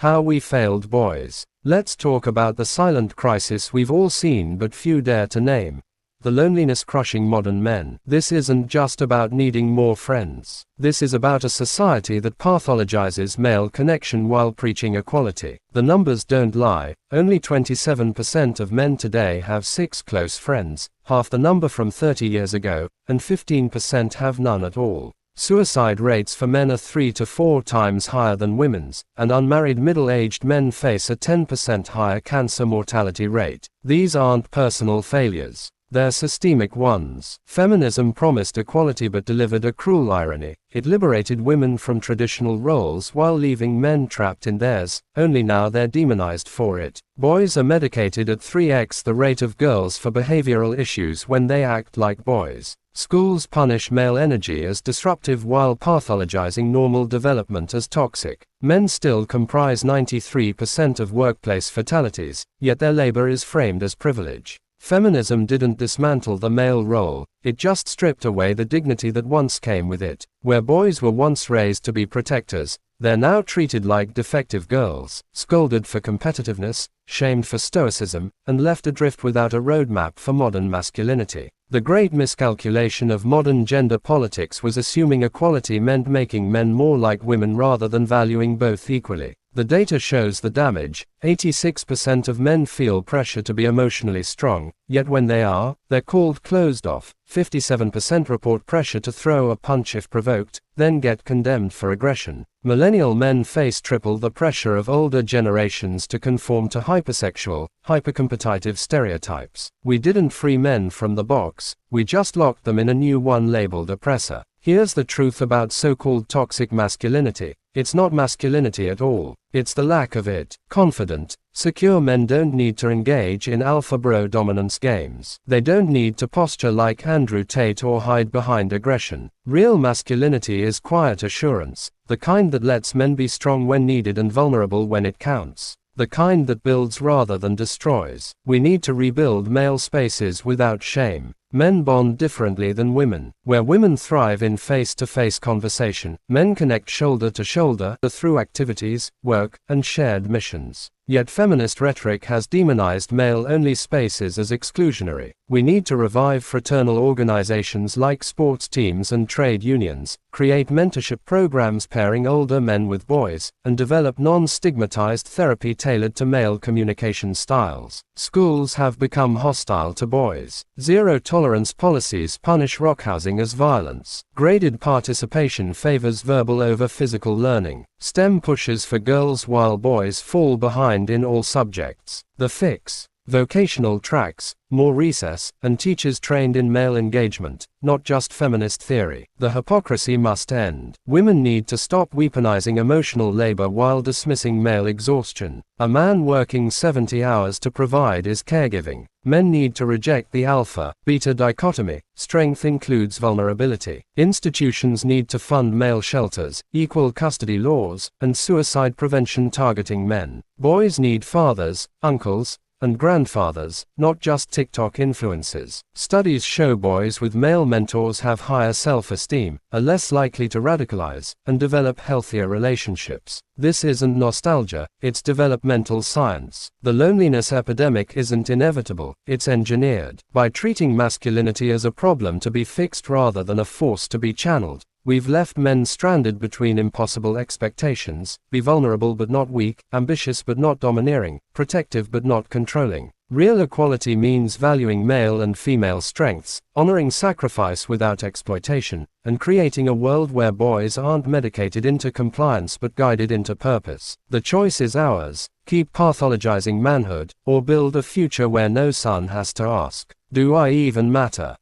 How we failed boys. Let's talk about the silent crisis we've all seen but few dare to name. The loneliness crushing modern men. This isn't just about needing more friends. This is about a society that pathologizes male connection while preaching equality. The numbers don't lie. Only 27% of men today have 6 close friends, half the number from 30 years ago, and 15% have none at all. Suicide rates for men are 3 to 4 times higher than women's, and unmarried middle-aged men face a 10% higher cancer mortality rate. These aren't personal failures. They're systemic ones. Feminism promised equality but delivered a cruel irony. It liberated women from traditional roles while leaving men trapped in theirs, only now they're demonized for it. Boys are medicated at 3x the rate of girls for behavioral issues when they act like boys. Schools punish male energy as disruptive while pathologizing normal development as toxic. Men still comprise 93% of workplace fatalities, yet their labor is framed as privilege. Feminism didn't dismantle the male role, it just stripped away the dignity that once came with it. Where boys were once raised to be protectors, they're now treated like defective girls, scolded for competitiveness, shamed for stoicism, and left adrift without a roadmap for modern masculinity. The great miscalculation of modern gender politics was assuming equality meant making men more like women rather than valuing both equally. The data shows the damage. 86% of men feel pressure to be emotionally strong, yet when they are, they're called closed off. 57% report pressure to throw a punch if provoked, then get condemned for aggression. Millennial men face triple the pressure of older generations to conform to hypersexual, hypercompetitive stereotypes. We didn't free men from the box, we just locked them in a new one labeled oppressor. Here's the truth about so-called toxic masculinity. It's not masculinity at all. It's the lack of it. Confident, secure men don't need to engage in alpha bro dominance games. They don't need to posture like Andrew Tate or hide behind aggression. Real masculinity is quiet assurance, the kind that lets men be strong when needed and vulnerable when it counts. The kind that builds rather than destroys. We need to rebuild male spaces without shame. Men bond differently than women. Where women thrive in face-to-face conversation, men connect shoulder to shoulder through activities, work, and shared missions. Yet feminist rhetoric has demonized male-only spaces as exclusionary. We need to revive fraternal organizations like sports teams and trade unions, create mentorship programs pairing older men with boys, and develop non-stigmatized therapy tailored to male communication styles. Schools have become hostile to boys. Zero-tolerance policies punish rockhousing as violence. Graded participation favors verbal over physical learning. STEM pushes for girls while boys fall behind in all subjects. The fix. Vocational tracks, more recess, and teachers trained in male engagement, not just feminist theory. The hypocrisy must end. Women need to stop weaponizing emotional labor while dismissing male exhaustion. A man working 70 hours to provide is caregiving. Men need to reject the alpha-beta dichotomy. Strength includes vulnerability. Institutions need to fund male shelters, equal custody laws, and suicide prevention targeting men. Boys need fathers, uncles, and grandfathers, not just TikTok influencers. Studies show boys with male mentors have higher self-esteem, are less likely to radicalize, and develop healthier relationships. This isn't nostalgia, it's developmental science. The loneliness epidemic isn't inevitable, it's engineered. By treating masculinity as a problem to be fixed rather than a force to be channeled, we've left men stranded between impossible expectations: be vulnerable but not weak, ambitious but not domineering, protective but not controlling. Real equality means valuing male and female strengths, honoring sacrifice without exploitation, and creating a world where boys aren't medicated into compliance but guided into purpose. The choice is ours: keep pathologizing manhood, or build a future where no son has to ask, "Do I even matter?"